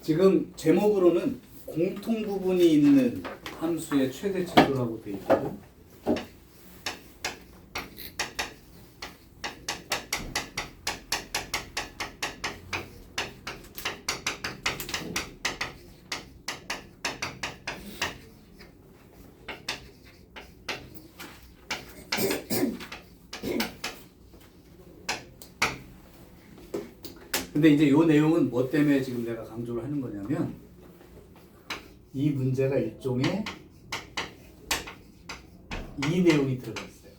지금 제목으로는 공통 부분이 있는 함수의 최대 최소라고 되어 있거든. 근데 이제 이 내용은 뭐 때문에 지금 내가 강조를 하는 거냐면 이 문제가 일종의 이 내용이 들어가 있어요.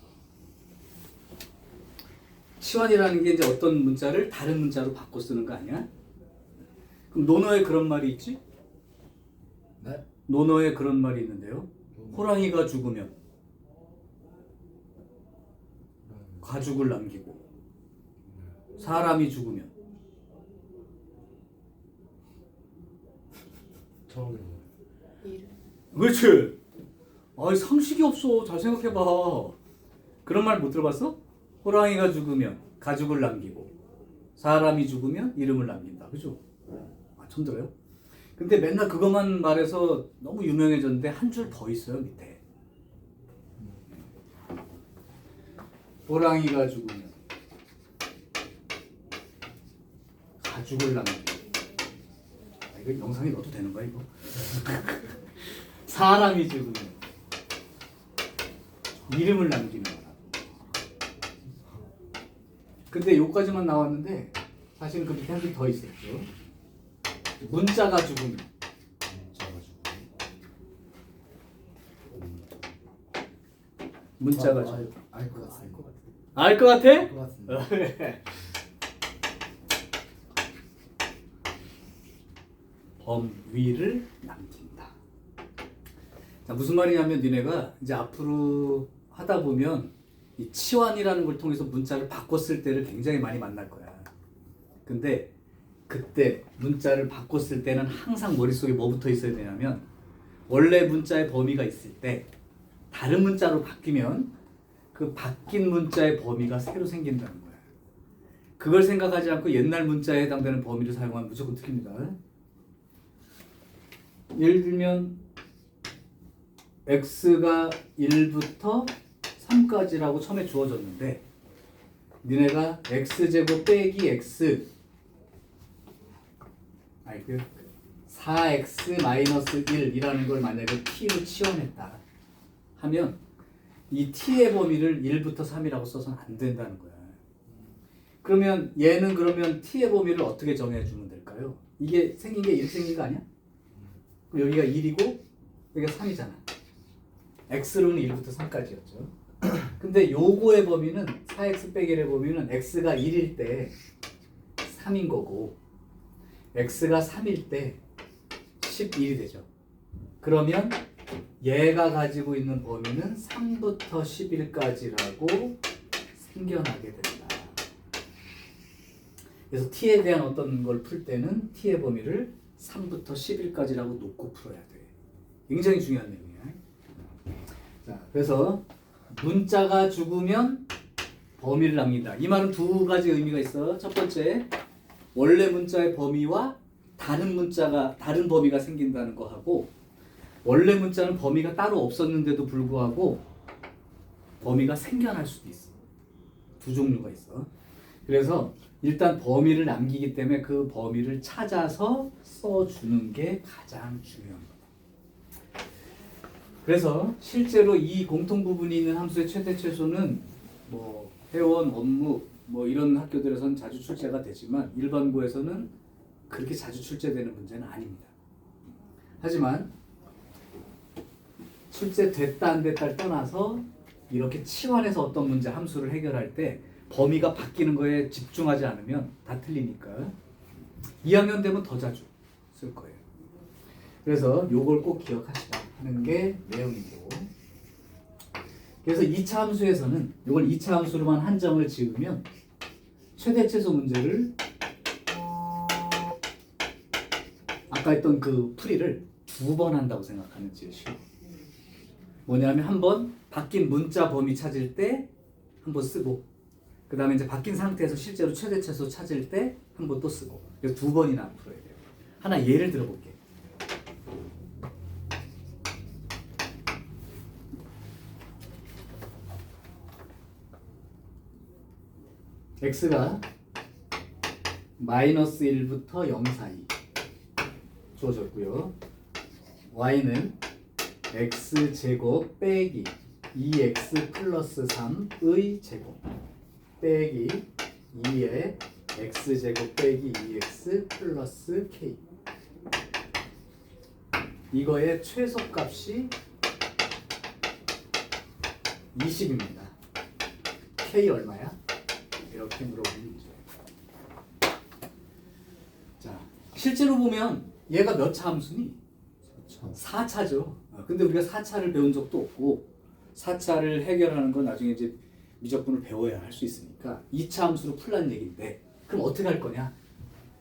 치환이라는 게 이제 어떤 문자를 다른 문자로 바꿔 쓰는 거 아니야? 그럼 논어에 그런 말이 있지? 네? 논어에 그런 말이 있는데요. 호랑이가 죽으면 가죽을 남기고 사람이 죽으면 처음에 그렇지. 아이 상식이 없어. 잘 생각해봐. 그런 말 못 들어봤어? 호랑이가 죽으면 가죽을 남기고 사람이 죽으면 이름을 남긴다. 그죠? 아, 처음 들어요? 근데 맨날 그것만 말해서 너무 유명해졌는데 한 줄 더 있어요 밑에. 호랑이가 죽으면 가죽을 남기고. 아, 이거 영상에 넣어도 되는 거야 이거? 사람이 죽으면 이름을 남기는 거라. 근데 요까지만 나왔는데 사실은 그 밑에 한 줄 더 있었죠. 문자가 죽으면 문자가 죽으면 알 것 같습니다. 알 것 같아? 알 것 같습니다. 범위를 남긴다. 자, 무슨 말이냐면 니네가 이제 앞으로 하다 보면 이 치환이라는 걸 통해서 문자를 바꿨을 때를 굉장히 많이 만날 거야. 근데 그때 문자를 바꿨을 때는 항상 머릿속에 뭐 붙어 있어야 되냐면 원래 문자의 범위가 있을 때 다른 문자로 바뀌면 그 바뀐 문자의 범위가 새로 생긴다는 거야. 그걸 생각하지 않고 옛날 문자에 해당되는 범위를 사용하면 무조건 틀립니다. 예를 들면 x가 1부터 3까지라고 처음에 주어졌는데 니네가 x제곱 빼기 x 아니 그 4x 마이너스 1이라는 걸 만약에 t로 치환했다 하면 이 t의 범위를 1부터 3이라고 써서는 안 된다는 거야. 그러면 얘는 그러면 t의 범위를 어떻게 정해주면 될까요? 이게 생긴 게 이렇게 생긴 거 아니야? 그럼 여기가 1이고 여기가 3이잖아. x로는 1부터 3까지였죠. 근데 요거의 범위는 4x 빼기 1의 범위는 x가 1일 때 3인 거고 x가 3일 때 11이 되죠. 그러면 얘가 가지고 있는 범위는 3부터 11까지라고 생겨나게 된다. 그래서 t에 대한 어떤 걸 풀 때는 t의 범위를 3부터 10일까지라고 놓고 풀어야 돼. 굉장히 중요한 내용이야. 자, 그래서 문자가 죽으면 범위를 남긴다. 이 말은 두 가지 의미가 있어. 첫 번째, 원래 문자의 범위와 다른 범위가 생긴다는 거 하고, 원래 문자는 범위가 따로 없었는데도 불구하고 범위가 생겨날 수도 있어. 두 종류가 있어. 그래서 일단 범위를 남기기 때문에 그 범위를 찾아서 써주는 게 가장 중요한 거다. 그래서 실제로 이 공통 부분이 있는 함수의 최대 최소는 뭐 회원, 원무 뭐 이런 학교들에서는 자주 출제가 되지만 일반고에서는 그렇게 자주 출제되는 문제는 아닙니다. 하지만 출제됐다 안 됐다를 떠나서 이렇게 치환해서 어떤 문제 함수를 해결할 때 범위가 바뀌는 거에 집중하지 않으면 다 틀리니까 2학년 되면 더 자주 쓸 거예요. 그래서 요걸 꼭 기억하시라 하는 게 내용이고, 그래서 2차 함수에서는 요걸 2차 함수로만 한정을 지으면 최대 최소 문제를 아까 했던 그 풀이를 2번 한다고 생각하면 제일 쉬워. 뭐냐면 한 번 바뀐 문자 범위 찾을 때 한 번 쓰고, 그 다음에 이제 바뀐 상태에서 실제로 최대 최소 찾을 때 한 번 또 쓰고, 그래서 2번이나 풀어야 돼요. 하나 예를 들어볼게. x가 마이너스 1부터 0 사이 주어졌고요. y는 x제곱 빼기 2x 플러스 3의 제곱 빼기 2의 x제곱 빼기 2x 플러스 k, 이거의 최소값이 20입니다. k 얼마야? 이렇게 물어보는 거죠. 자, 실제로 보면 얘가 몇 차 함수니? 4차죠. 근데 우리가 4차를 배운 적도 없고 4차를 해결하는 건 나중에 이제 미적분을 배워야 할 수 있으니까 2차 함수로 풀라는 얘기인데, 그럼 어떻게 할 거냐?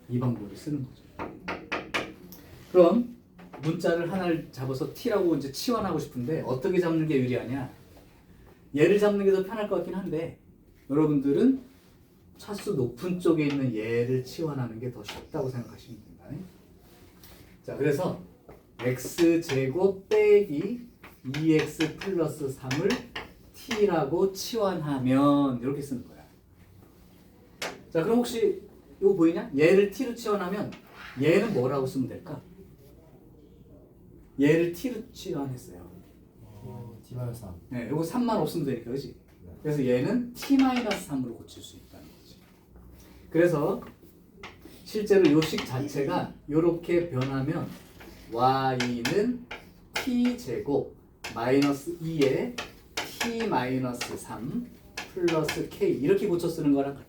이 방법을 쓰는 거죠. 그럼 문자를 하나를 잡아서 t라고 이제 치환하고 싶은데 어떻게 잡는 게 유리하냐? 얘를 잡는 게 더 편할 것 같긴 한데 여러분들은 차수 높은 쪽에 있는 얘를 치환하는 게 더 쉽다고 생각하시면 됩니다. 자, 그래서 x제곱 빼기 2x 플러스 3을 t라고 치환하면 이렇게 쓰는 거야. 자, 그럼 혹시 이거 보이냐? 얘를 t로 치환하면 얘는 뭐라고 쓰면 될까? 얘를 t로 치환했어요. t-3. 네, 이거 3만 없으면 되니까, 그렇지? 그래서 얘는 t-3으로 고칠 수 있다는 거지. 그래서 실제로 요 식 자체가 이렇게 변하면 y는 t제곱 마이너스 2에 t-3 플러스 k 이렇게 고쳐 쓰는 거랑 같아.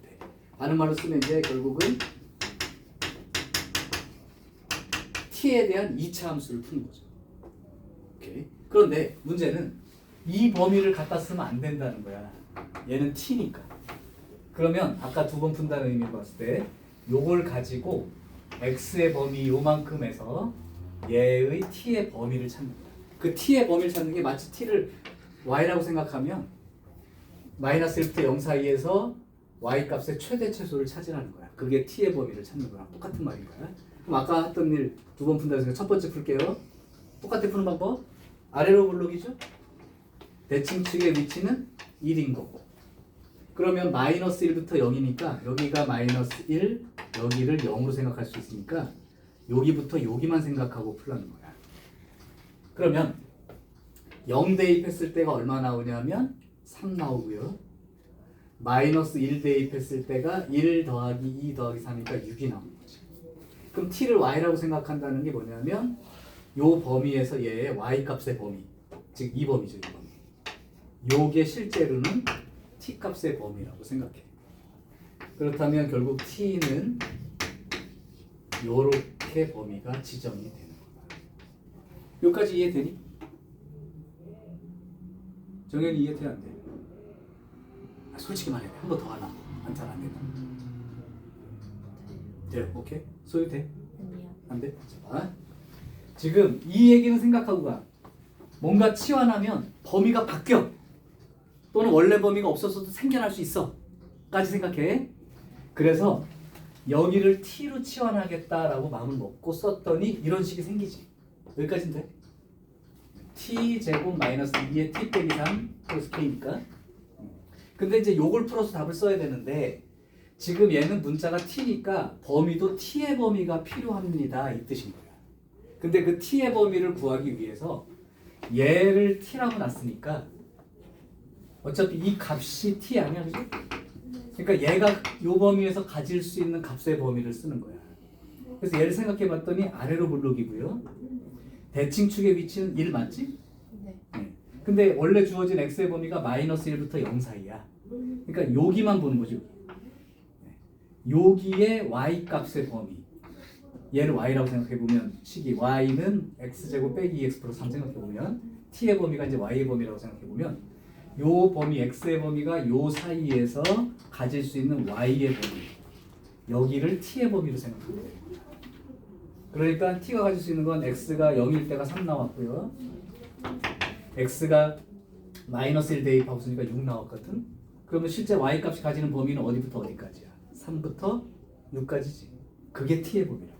다른 말로 쓰면 이제 결국은 t에 대한 2차 함수를 푸는 거죠. 오케이. 그런데 문제는 이 범위를 갖다 쓰면 안 된다는 거야. 얘는 t니까. 그러면 아까 두 번 푼다는 의미로 봤을 때 요걸 가지고 x의 범위 요만큼에서 얘의 t의 범위를 찾는 거야. 그 t의 범위를 찾는 게 마치 t를 y라고 생각하면 마이너스 1부터 0 사이에서 y 값의 최대 최소를 찾으라는 거야. 그게 t의 범위를 찾는 거랑 똑같은 말인 거야. 그럼 아까 했던 일 두 번 푼다 해서 첫 번째 풀게요. 똑같이 푸는 방법. 아래로 블록이죠. 대칭축의 위치는 1인 거고. 그러면 마이너스 1부터 0이니까 여기가 마이너스 1, 여기를 0으로 생각할 수 있으니까 여기부터 여기만 생각하고 풀라는 거야. 그러면 0 대입했을 때가 얼마 나오냐면 3 나오고요. 마이너스 1 대입했을 때가 1 더하기 2 더하기 3이니까 6이 나오는 거지. 그럼 t를 y라고 생각한다는 게 뭐냐면 요 범위에서 얘의 y 값의 범위, 즉 이 범위죠, 이 범위. 요게 실제로는 t 값의 범위라고 생각해. 그렇다면 결국 t는 요렇게 범위가 지정이 되는 거다. 여기까지 이해되니? 정연이 이해돼 안 돼? 솔직히 말해. 한 번 더 하나. 안잘 안 된다. 돼? 오케이? 소유 돼? 아니요. 안 돼? 자, 지금 이 얘기는 생각하고 가. 뭔가 치환하면 범위가 바뀌어. 또는 원래 범위가 없었어도 생겨날 수 있어. 까지 생각해. 그래서 여기를 t로 치환하겠다라고 마음을 먹고 썼더니 이런 식이 생기지. 여기까지는 돼? t제곱 마이너스 2의 t 빼기 3 플러스 k니까. 근데 이제 요걸 풀어서 답을 써야 되는데 지금 얘는 문자가 t니까 범위도 t의 범위가 필요합니다. 이 뜻인 거야. 근데 그 t의 범위를 구하기 위해서 얘를 t라고 놨으니까 어차피 이 값이 t 아니야, 그지? 그러니까 얘가 요 범위에서 가질 수 있는 값의 범위를 쓰는 거야. 그래서 얘를 생각해 봤더니 아래로 블록이고요. 대칭축의 위치는 1 맞지? 네. 근데 원래 주어진 x의 범위가 마이너스 1부터 0 사이야. 그러니까 여기만 보는 거죠. 여기에 y 값의 범위. 얘를 y라고 생각해 보면 식이 y는 x제곱 빼기 2x 플러스 3 생각해 보면 t의 범위가 이제 y의 범위라고 생각해 보면 요 범위 x의 범위가 요 사이에서 가질 수 있는 y의 범위. 여기를 t의 범위로 생각하면 돼요. 그러니까 t가 가질 수 있는 건 x가 0일 때가 3 나왔고요. x가 마이너스 1 대입하고 있으니까 6 나왔거든. 그러면 실제 y 값이 가지는 범위는 어디부터 어디까지야? 3부터 6까지지. 그게 t의 범위라고.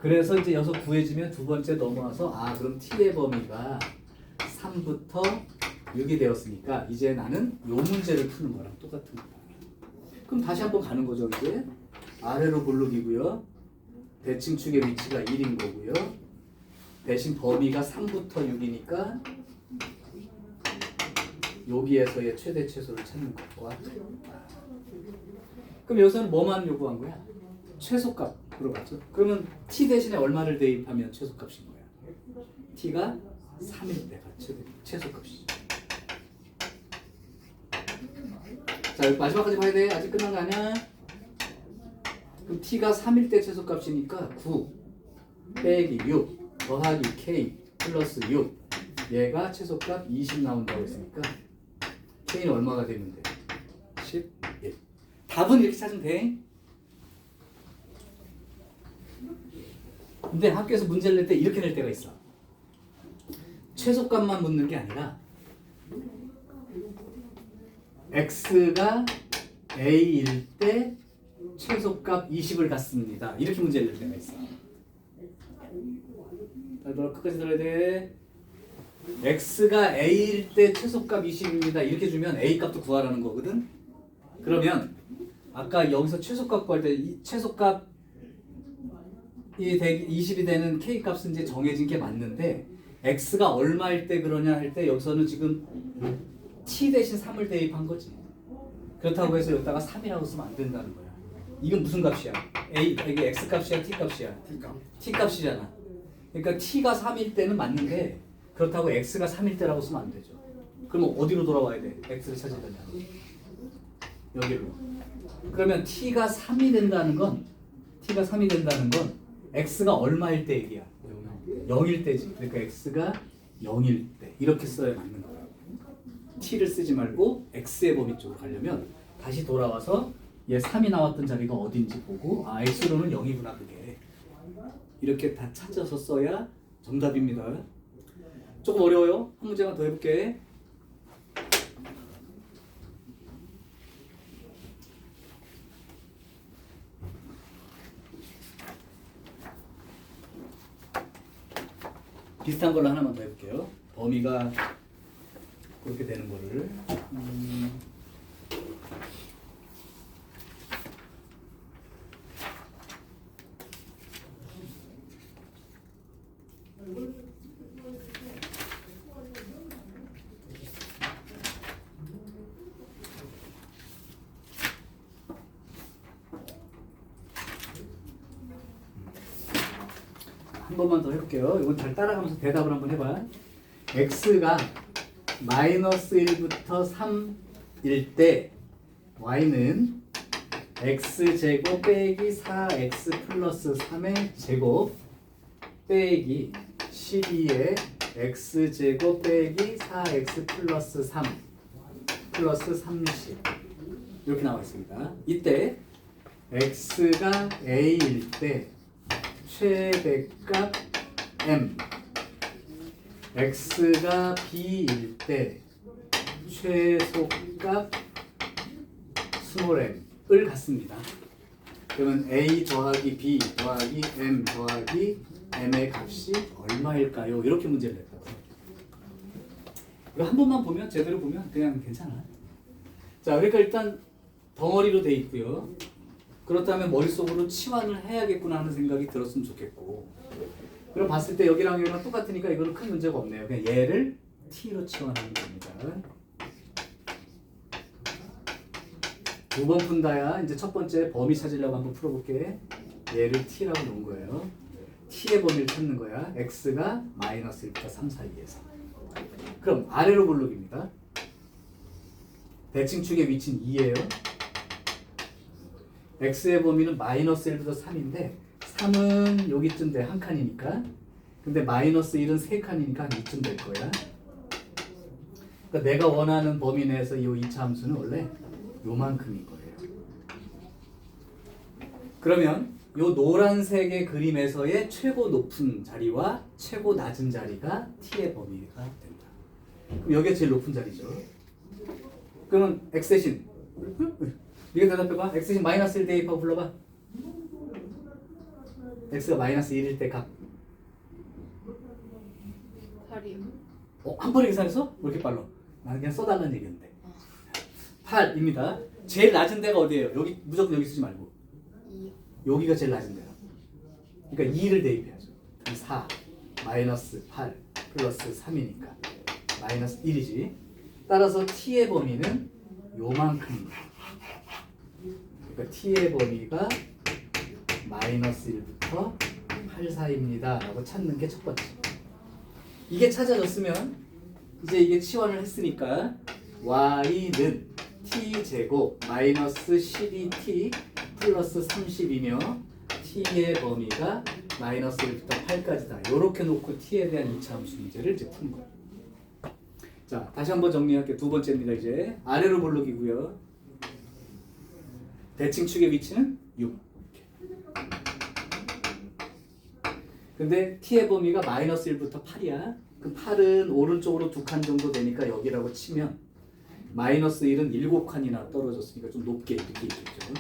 그래서 이제 여기서 구해지면 두 번째 넘어와서 그럼 t의 범위가 3부터 6이 되었으니까 이제 나는 요 문제를 푸는 거랑 똑같은 거야. 그럼 다시 한번 가는 거죠. 이제 아래로 볼록이고요. 대칭축의 위치가 1인 거고요. 대신 범위가 3부터 6이니까 여기에서의 최대 최소를 찾는 것과 같다. 그럼 여기서는 뭐만 요구한 거야? 최소값 물어봤죠. 그러면 t 대신에 얼마를 대입하면 최소값인 거야? t가 3일 때가 최소값이죠. 자, 여기 마지막까지 봐야 돼. 아직 끝난 거 아니야? 그럼 t가 3일 때 최소값이니까 9 빼기 6 더하기 k 플러스 6 얘가 최소값 20 나온다고 했으니까 k는 얼마가 되면 돼? 11. 답은 이렇게 찾으면 돼. 근데 학교에서 문제를 낼 때 이렇게 낼 때가 있어. 최소값만 묻는 게 아니라 x가 a일 때 최소값 20을 갖습니다. 이렇게 문제를 낼 때가 있어. 너 끝까지 들어야 돼. x가 a일 때 최소값 20입니다. 이렇게 주면 a 값도 구하라는 거거든. 그러면 아까 여기서 최소값 구할 때 이 최소값이 20이 되는 k 값은 이제 정해진 게 맞는데 x가 얼마일 때 그러냐 할 때 여기서는 지금 t 대신 3을 대입한 거지. 그렇다고 해서 여기다가 3이라고 쓰면 안 된다는 거야. 이건 무슨 값이야? 이게 x 값이야, t 값이야? t 값이잖아. 그러니까 t가 3일 때는 맞는데 그렇다고 x가 3일 때라고 쓰면 안 되죠. 그럼 어디로 돌아와야 돼? x를 찾으려면 여기로. 그러면 t가 3이 된다는 건 x가 얼마일 때 얘기야? 0일 때지. 그러니까 x가 0일 때 이렇게 써야 맞는 거야. t를 쓰지 말고 x의 범위 쪽으로 가려면 다시 돌아와서 얘 3이 나왔던 자리가 어딘지 보고 x로는 0이구나 그게. 이렇게 다 찾아서 써야 정답입니다. 조금 어려워요. 한 문제만 더 해볼게. 비슷한 걸로 하나만 더 해볼게요. 범위가 그렇게 되는 거를 한 번만 더 해볼게요. 이건 잘 따라가면서 대답을 한번 해봐. x가 마이너스 1부터 3일 때 y는 x제곱 빼기 4x 플러스 3의 제곱 빼기 12의 x제곱 빼기 4x 플러스 3 플러스 30 이렇게 나와 있습니다. 이때 x가 a일 때 최대값 m x가 b일 때 최소값 스몰 m을 갖습니다. 그러면 a 더하기 b 더하기 m 더하기 m의 값이 얼마일까요? 이렇게 문제를 냈다고. 이거 한 번만 보면 제대로 보면 그냥 괜찮아. 자, 그러니까 일단 덩어리로 돼 있고요. 그렇다면 머릿속으로 치환을 해야겠구나 하는 생각이 들었으면 좋겠고, 그럼 봤을 때 여기랑 여기랑 똑같으니까 이거는 큰 문제가 없네요. 그냥 얘를 t로 치환하면 됩니다. 두 번 푼다야 이제 첫 번째 범위 찾으려고 한번 풀어볼게. 얘를 t라고 놓은 거예요. t의 범위를 찾는 거야. x가 마이너스 1부터 3 사이에서. 그럼 아래로 볼록입니다. 대칭축의 위치는 2예요. x의 범위는 마이너스 1부터 3인데 3은 여기쯤 돼. 한 칸이니까. 근데 마이너스 1은 세 칸이니까 한 이쯤 될 거야. 그러니까 내가 원하는 범위 내에서 이 2차 함수는 원래 요만큼인 거예요. 그러면 요 노란색의 그림에서의 최고 높은 자리와 최고 낮은 자리가 t의 범위가 된다. 그럼 여기가 제일 높은 자리죠. 그러면 x 대신 네가 대답해봐. x 대신 마이너스 1 대입하고 불러봐. x가 마이너스 1일 때 값. 8이요. 한 번에 계산해서? 왜 이렇게 빨라? 나는 그냥 써달라는 얘기였는데. 8입니다. 제일 낮은 데가 어디예요? 여기 무조건 여기 쓰지 말고 2요. 여기가 제일 낮은 데야. 그러니까 2를 대입해야죠. 그럼 4 마이너스 8 플러스 3이니까 마이너스 1이지. 따라서 t의 범위는 요만큼입니다. 그러니까 t의 범위가 마이너스 1부터 8 사이입니다 라고 찾는 게 첫 번째. 이게 찾아졌으면 이제 이게 치환을 했으니까 y는 t제곱 마이너스 12t 플러스 30이며 t의 범위가 마이너스 1부터 8까지다. 이렇게 놓고 t에 대한 2차 함수 문제를 이제 푸는 거예요. 자, 다시 한번 정리할게요. 두 번째입니다. 이제 아래로 볼록이고요. 대칭축의 위치는 6. 근데 t의 범위가 마이너스 1부터 8이야. 그럼 8은 오른쪽으로 2칸 정도 되니까 여기라고 치면 마이너스 1은 7칸이나 떨어졌으니까 좀 높게 이렇게 있겠죠.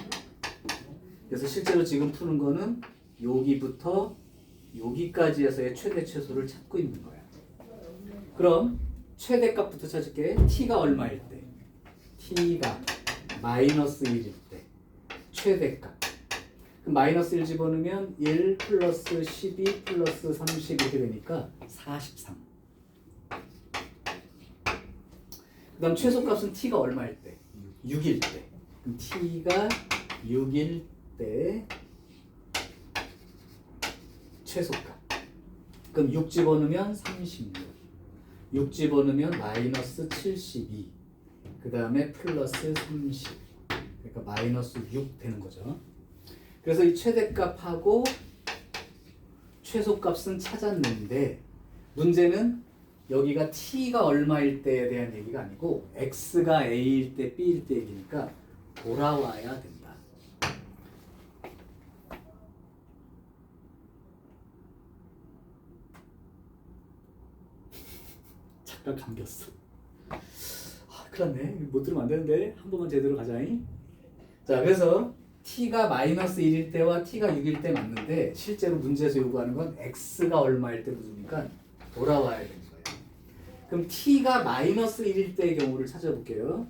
그래서 실제로 지금 푸는 거는 여기부터 여기까지에서의 최대 최소를 찾고 있는 거야. 그럼 최대값부터 찾을게. t가 얼마일 때? t가 마이너스 1일 때 최대값. 그럼 마이너스 1 집어넣으면 1 플러스 12 플러스 30 이렇게 되니까 43. 그 다음 최소값은 t가 얼마일 때? 6일 때. 그럼 t가 6일 때 최소값. 그럼 6 집어넣으면 36. 6 집어넣으면 마이너스 72. 그 다음에 플러스 30. 그러니까 마이너스 6 되는 거죠. 그래서 이 최대값하고 최소값은 찾았는데 문제는 여기가 t가 얼마일 때에 대한 얘기가 아니고 x가 a일 때 b일 때 얘기니까 돌아와야 된다. 잠깐 감겼어. 큰일 났네. 못 들으면 안 되는데 한 번만 제대로 가자잉. 자, 그래서 t가 마이너스 1일 때와 t가 6일 때 맞는데 실제로 문제에서 요구하는 건 x가 얼마일 때 묻으니까 돌아와야 되는 거예요. 그럼 t가 마이너스 1일 때의 경우를 찾아볼게요.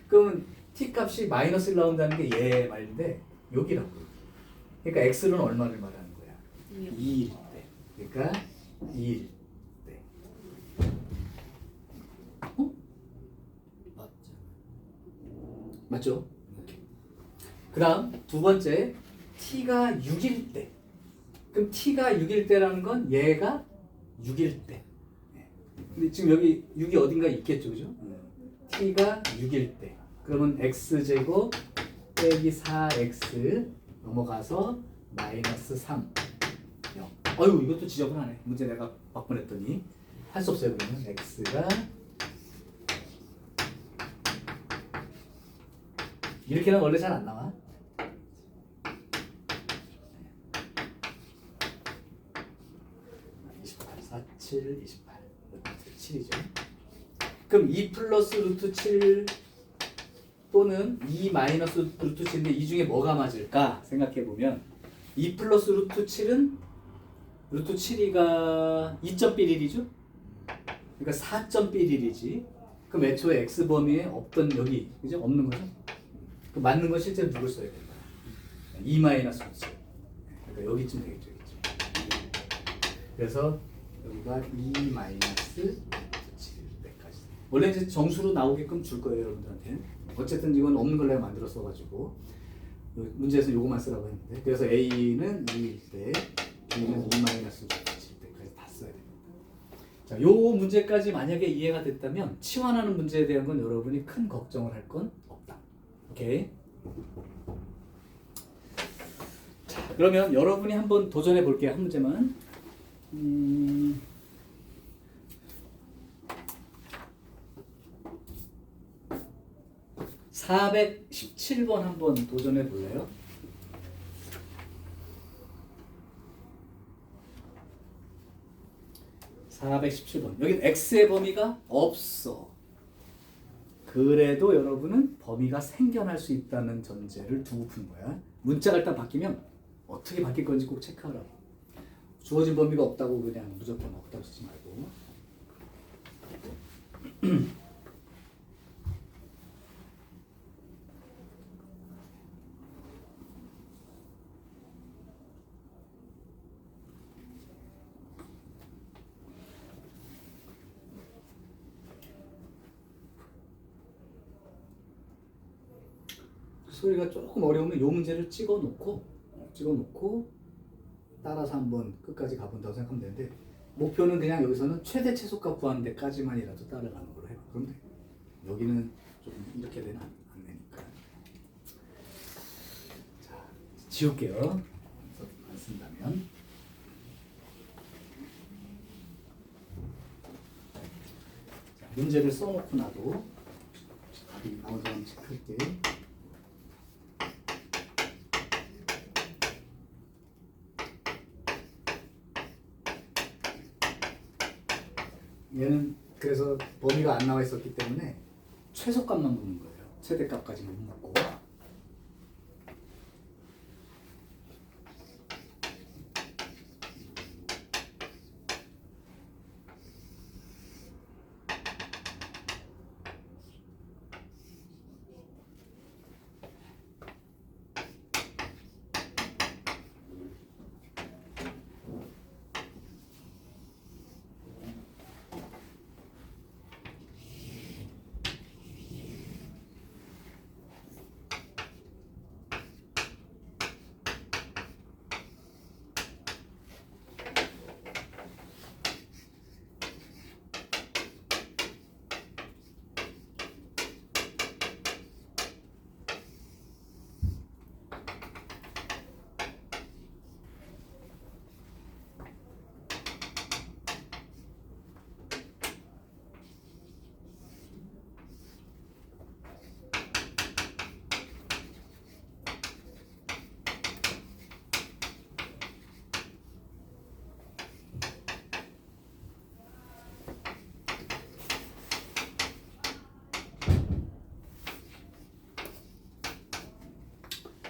그러면 t 값이 마이너스 1 나온다는 게 얘 말인데 여기라고. 그러니까 x는 얼마를 말하는 거야? 2일 때. 그러니까 2일 때. 맞죠? 그 다음 두 번째 t가 6일 때. 그럼 t가 6일 때라는 건 얘가 6일 때. 근데 지금 여기 6이 어딘가 있겠죠, 그죠? t가 6일 때. 그러면 x제곱 빼기 4x 넘어가서 마이너스 3 0. 어휴, 이것도 지저분하네. 문제 내가 바꿔냈더니 할 수 없어요. 그러면 x가 이렇게는 원래 잘 안 나와. 7, 28. 루트 7이죠. 그럼 2 플러스 루트 7 또는 2 마이너스 루트 7인데 이 중에 뭐가 맞을까 생각해보면 2 플러스 루트 7은 루트 7이가 2.11이죠? 그러니까 4.11이지. 그럼 애초에 x 범위에 없던 여기 그죠? 없는 거죠? 그 맞는 건 실제로 누굴 써야 될까? 2 마이너스 루트 7. 그러니까 여기쯤 되겠죠. 여기쯤. 그래서 여기가 2 마이너스 7까지. 원래 이제 정수로 나오게끔 줄 거예요, 여러분들한테. 어쨌든 이건 없는 걸 내가 만들었어 가지고 문제에서 요거만 쓰라고 했는데. 그래서 A는 2일 때, B는 2 마이너스 7때까지 다 써야 됩니다. 자, 요 문제까지 만약에 이해가 됐다면 치환하는 문제에 대한 건 여러분이 큰 걱정을 할 건 없다. 오케이? 자, 그러면 여러분이 한번 도전해 볼게요. 한 문제만. 417번 한번 도전해 볼래요? 여긴 x의 범위가 없어. 그래도 여러분은 범위가 생겨날 수 있다는 전제를 두고 푸는 거야. 문자가 일단 바뀌면 어떻게 바뀔 건지 꼭 체크하라고. 주어진 범위가 없다고 그냥 무조건 없다고 쓰지 말고. 소리가 조금 어려우면 요 문제를 찍어놓고 따라서 한번 끝까지 가본다고 생각하면 되는데, 목표는 그냥 여기서는 최대 최소값 구하는 데까지만이라도 따라가는 걸로 해봐. 그럼 돼. 여기는 좀 이렇게 되는 안 되니까. 자, 지울게요. 안 쓴다면. 자, 문제를 써놓고 나도 답이 나오지 않는지 체크할게. 얘는 그래서 범위가 안 나와 있었기 때문에 최소값만 보는 거예요. 최대값까지 못 묻고.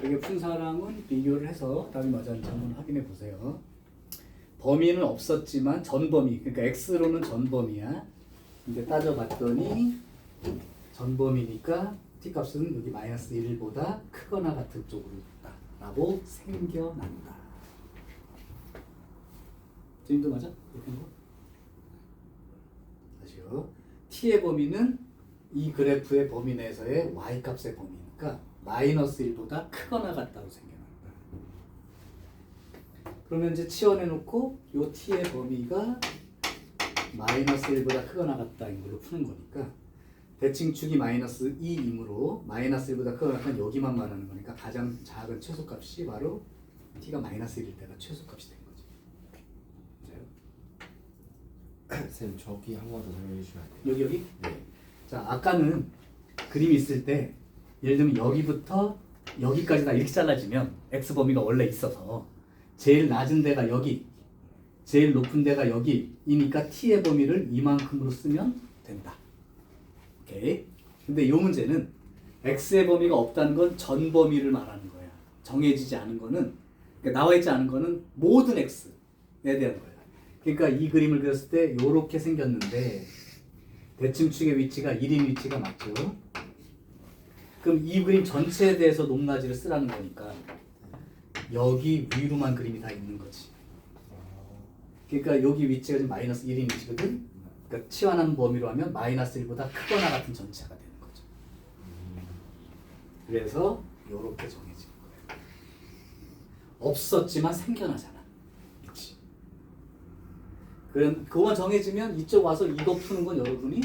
여기 푼 사람은 비교를 해서 답이 맞았는지 한번 확인해 보세요. 범위는 없었지만 전범위, 그러니까 x로는 전범위야. 근데 따져봤더니 전범위니까 t값은 여기 마이너스 1보다 크거나 같은 쪽으로 있다 라고 생겨난다. 지금도 맞아? 이렇게 한 거? 다시요. t의 범위는 이 그래프의 범위 내에서의 y값의 범위니까 마이너스 1보다 크거나 같다고 생겨난다. 그러면 이제 치워내놓고 요 t의 범위가 마이너스 1보다 크거나 같다인 걸로 푸는 거니까 대칭축이 마이너스 2이므로 마이너스 1보다 크거나 같다는 여기만 말하는 거니까 가장 작은 최소값이 바로 t가 마이너스 1일 때가 최소값이 된 거지. 맞아요? 쌤 저기 한 번 더 설명해 주시면 안 돼요? 여기? 네. 자, 아까는 그림이 있을 때 예를 들면 여기부터 여기까지 다 이렇게 잘라지면 x 범위가 원래 있어서 제일 낮은 데가 여기, 제일 높은 데가 여기이니까 t의 범위를 이만큼으로 쓰면 된다. 오케이. 근데 이 문제는 x의 범위가 없다는 건 전 범위를 말하는 거야. 정해지지 않은 거는, 그러니까 나와 있지 않은 거는 모든 x에 대한 거야. 그러니까 이 그림을 그렸을 때 이렇게 생겼는데 대칭축의 위치가 1인 위치가 맞죠? 그럼 이 그림 전체에 대해서 높낮이를 쓰라는 거니까 여기 위로만 그림이 다 있는 거지. 그러니까 여기 위치가 지금 마이너스 1인 위치거든. 그러니까 치환한 범위로 하면 마이너스 1보다 크거나 같은 전체가 되는 거죠. 그래서 이렇게 정해진 거예요. 없었지만 생겨나잖아. 그렇지. 그거만 정해지면 이쪽 와서 이거 푸는 건 여러분이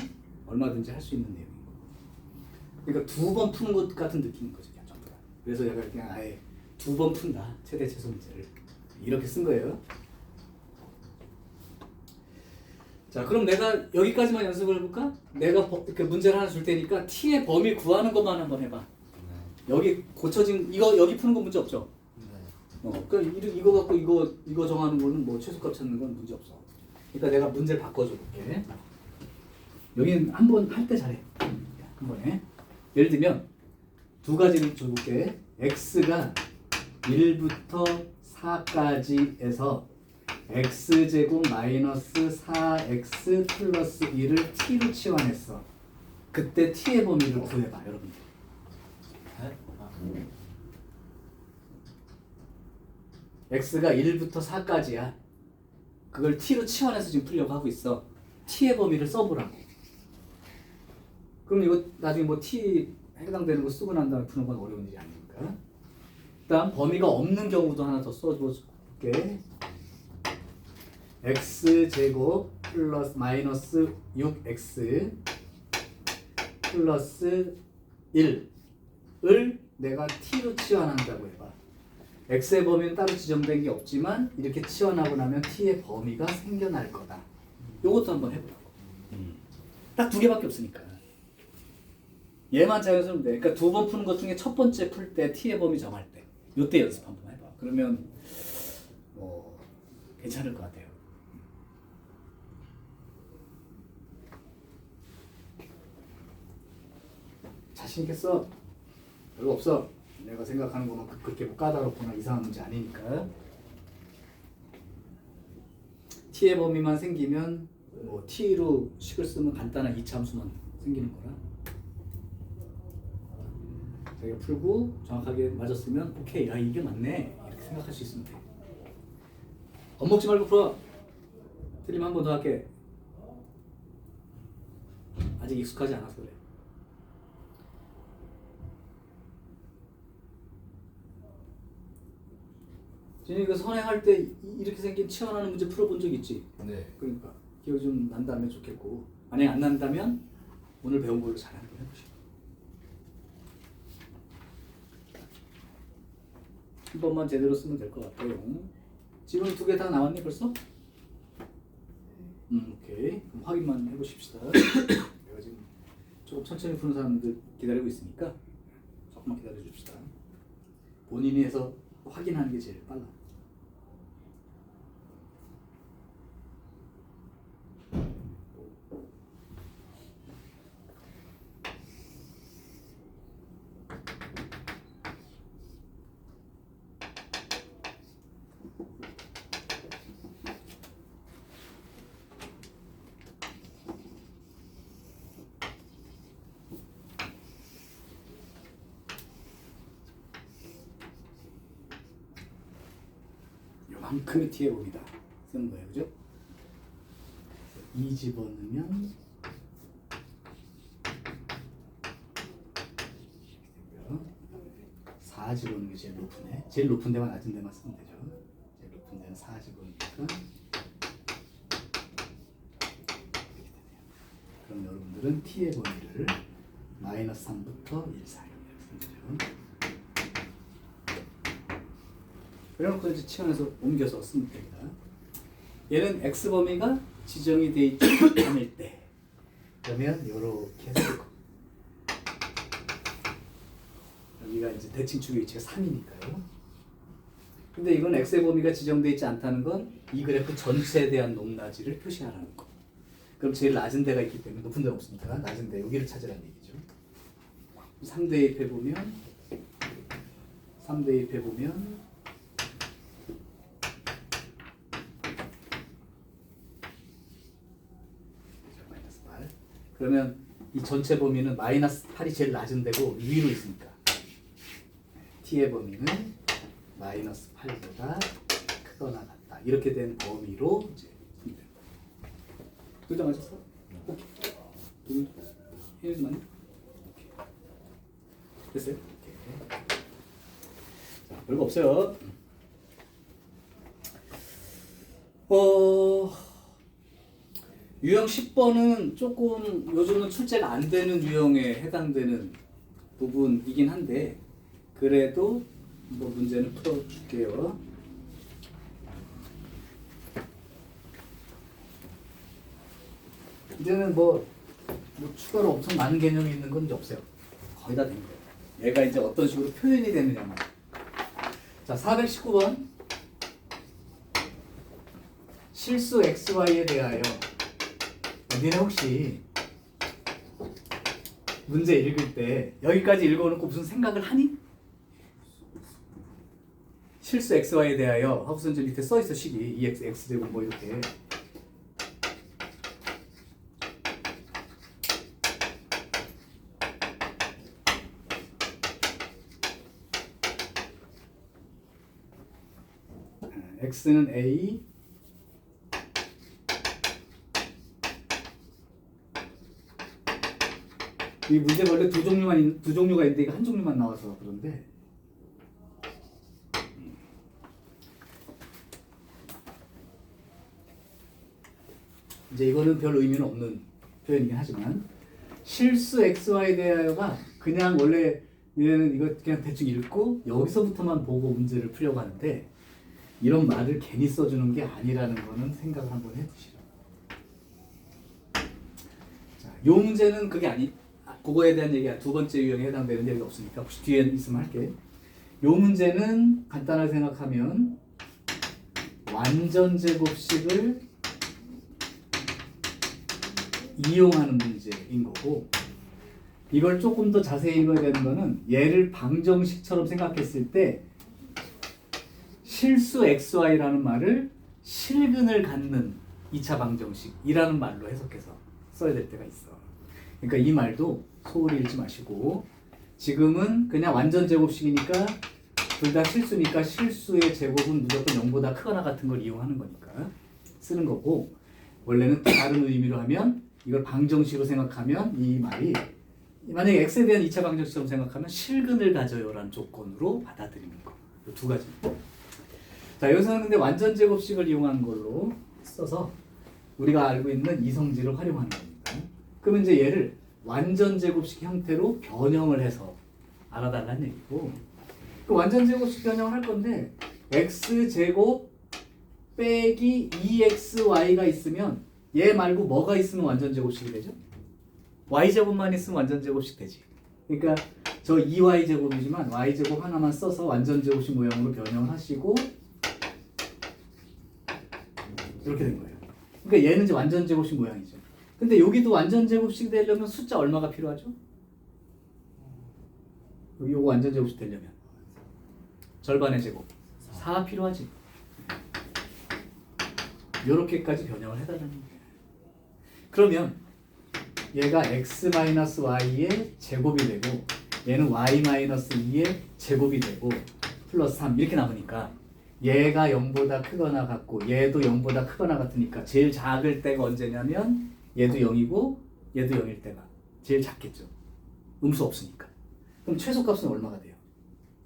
얼마든지 할 수 있는 내용인 거고. 그러니까 두 번 푸는 것 같은 느낌인 거죠. 그냥 전부 다. 그래서 내가 그냥 아예 두 번 푼다. 최대 최소 문제를 이렇게 쓴 거예요. 자, 그럼 내가 여기까지만 연습을 해볼까? 내가 그 문제를 하나 줄 테니까 t의 범위 구하는 것만 한번 해봐. 네. 여기 고쳐진 이거 여기 푸는 건 문제 없죠? 네. 그러니까 이거 갖고 이거 정하는 거는 뭐 최소값 찾는 건 문제 없어. 그러니까 내가 문제를 바꿔줘 볼게. 여기는 한번 할 때 잘해. 한 번에. 예를 들면 두 가지를 줘볼게. x가 1부터 4까지에서 x제곱 마이너스 4x 플러스 1을 t로 치환했어. 그때 t의 범위를 구해봐 여러분들. 네? 아, x가 1부터 4까지야. 그걸 t로 치환해서 지금 풀려고 하고 있어. t의 범위를 써보라고. 그럼 이거 나중에 뭐 t 해당되는 거 쓰고 난 다음에 푸는 건 어려운 일이 아니니까. 일단 범위가 없는 경우도 하나 더 써볼게. x제곱 플러스 마이너스 6x 플러스 1을 내가 t로 치환한다고 해봐. x의 범위는 따로 지정된 게 없지만 이렇게 치환하고 나면 t의 범위가 생겨날 거다. 요것도 한번 해보라고. 딱 두 개밖에 없으니까. 얘만 자연스러우면 돼. 그러니까 두 번 푸는 것 중에 첫 번째 풀 때 t의 범위 정할 때 요때 연습 한번 해봐. 그러면 뭐 괜찮을 것 같아요. 자신 있겠어? 별로 없어. 내가 생각하는 것만 그렇게 뭐 까다롭거나 이상한 문제 아니니까. t의 범위만 생기면 뭐 t로 식을 쓰면 간단한 이차함수만 생기는 거라. 자기가 풀고 정확하게 맞았으면 오케이, 야 이게 맞네 이렇게 생각할 수 있으면 돼. 겁먹지 말고 풀어. 틀리면 한 번 더 할게. 아직 익숙하지 않아서 그래. 진이 그 선행할 때 이렇게 생긴 치환하는 문제 풀어본 적 있지? 네. 그러니까 기억이 좀 난다면 좋겠고, 만약에 안 난다면 오늘 배운 걸로 잘 한번 해보시고 한 번만 제대로 쓰면 될 것 같아요. 지금 두 개 다 나왔니 벌써? 오케이. 그럼 확인만 해보십시다. 내가 지금 조금 천천히 푸는 사람들 기다리고 있으니까 조금만 기다려 줍시다. 본인이 해서 확인하는 게 제일 빨라. 요만큼의 t의 범위다 쓰는 거예요, 그죠? 2 집어넣으면 4 집어넣는 게 제일 높으네. 제일 높은 데만 낮은 데만 쓰면 되죠. 제일 높은 데는 4 집어넣으니까 이렇게 되네요. 그럼 여러분들은 t의 범위를 마이너스 3부터 1 사이 이렇게 쓰면 되죠. 그래놓고 이제 치환해서 옮겨서 쓰면 됩니다. 얘는 x 범위가 지정이 되어 있지 않을 때, 그러면 이렇게 쓰고, 여기가 이제 대칭축의 위치가 3이니까요. 근데 이건 x의 범위가 지정되어 있지 않다는 건 이 그래프 전체에 대한 높낮이를 표시하라는 거. 그럼 제일 낮은 데가 있기 때문에 높은 데가 없으니까 낮은 데 여기를 찾으라는 얘기죠. 3 대입해 보면 3 대입해 보면 그러면 이 전체 범위는 마이너스 8이 제일 낮은 데고 위로 있으니까 t의 범위는 마이너스 8보다 크거나 같다. 이렇게 된 범위로 이제 둘 다 맞았어? 오케이. 얘는 맞네? 오케이. 됐어요? 오케이. 자, 별거 없어요. 유형 10번은 조금 요즘은 출제가 안 되는 유형에 해당되는 부분이긴 한데 그래도 뭐 문제는 풀어줄게요. 이제는 뭐 추가로 엄청 많은 개념이 있는 건 이제 없어요. 거의 다 된 거예요. 얘가 이제 어떤 식으로 표현이 되느냐만. 자, 419번 실수 xy에 대하여 니네 혹시 문제 읽을 때 여기까지 읽어놓고 무슨 생각을 하니? 실수 xy에 대하여 하고서 이제 밑에 써 있어 식이 2x x제곱 뭐 이렇게. x는 a 이 문제 원래 두 종류가 있는데 이거 한 종류만 나와서 그런데 이제 이거는 별 의미는 없는 표현이긴 하지만 실수 xy에 대하여가 그냥 원래 얘는 이거 그냥 대충 읽고 여기서부터만 보고 문제를 풀려고 하는데 이런 말을 괜히 써주는 게 아니라는 거는 생각을 한번 해보시라. 자, 요 문제는 그게 그거에 대한 얘기가 두 번째 유형에 해당되는 얘기가 없으니까 혹시 뒤에 있으면 할게. 요 문제는 간단하게 생각하면 완전 제곱식을 이용하는 문제인 거고, 이걸 조금 더 자세히 읽어야 되는 거는 얘를 방정식처럼 생각했을 때 실수 xy라는 말을 실근을 갖는 2차 방정식이라는 말로 해석해서 써야 될 때가 있어. 그러니까 이 말도 소홀히 읽지 마시고, 지금은 그냥 완전 제곱식이니까 둘 다 실수니까 실수의 제곱은 무조건 0보다 크거나 같은 걸 이용하는 거니까 쓰는 거고, 원래는 다른 의미로 하면 이걸 방정식으로 생각하면 이 말이 만약에 x에 대한 2차 방정식처럼 생각하면 실근을 가져요라는 조건으로 받아들이는 거. 이 두 가지. 자, 여기서는 근데 완전 제곱식을 이용한 걸로 써서 우리가 알고 있는 이성질을 활용하는 겁니다. 그러면 이제 얘를 완전 제곱식 형태로 변형을 해서 알아달라는 얘기고, 그 완전 제곱식 변형을 할 건데 x제곱 빼기 2xy가 있으면 얘 말고 뭐가 있으면 완전 제곱식이 되죠? y제곱만 있으면 완전 제곱식 되지. 그러니까 저 2y제곱이지만 y제곱 하나만 써서 완전 제곱식 모양으로 변형을 하시고 이렇게 된 거예요. 그러니까 얘는 이제 완전 제곱식 모양이죠. 근데 여기도 완전 제곱식 되려면 숫자 얼마가 필요하죠? 요거 완전 제곱식 되려면 절반의 제곱 4 필요하지. 요렇게까지 변형을 해달라는 거예요. 그러면 얘가 x-y의 제곱이 되고 얘는 y-2의 제곱이 되고 플러스 3 이렇게 남으니까 얘가 0보다 크거나 같고 얘도 0보다 크거나 같으니까 제일 작을 때가 언제냐면 얘도 0이고 얘도 0일 때가 제일 작겠죠. 음수 없으니까. 그럼 최소값은 얼마가 돼요?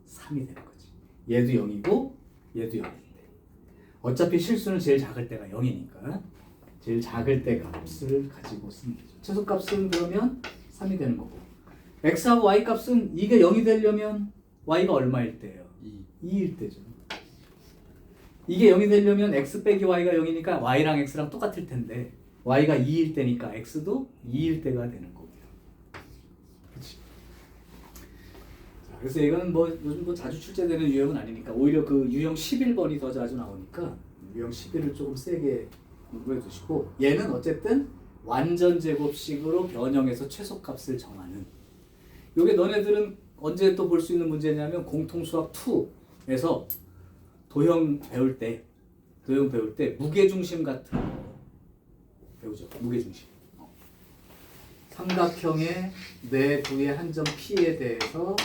3이 되는 거지. 얘도 0이고 얘도 0일 때. 어차피 실수는 제일 작을 때가 0이니까 제일 작을 때 값을 가지고 쓰는 거죠. 최소값은 그러면 3이 되는 거고, x하고 y 값은 이게 0이 되려면 y가 얼마일 때예요? 2일 때죠. 이게 0이 되려면 x 빼기 y가 0이니까 y랑 x랑 똑같을 텐데 y가 2일 때니까 x도 2일 때가 되는 거고요. 그렇지? 그래서 이거는 뭐 요즘 뭐 자주 출제되는 유형은 아니니까 오히려 그 유형 11번이 더 자주 나오니까 유형 11을 조금 세게 공부해 두시고, 얘는 어쨌든 완전 제곱식으로 변형해서 최소값을 정하는, 요게 너네들은 언제 또 볼 수 있는 문제냐면 공통수학 2에서 도형 배울 때 무게중심 같은 거 배우죠. 무게중심. 삼각형의 내부의 한 점 P에 대해서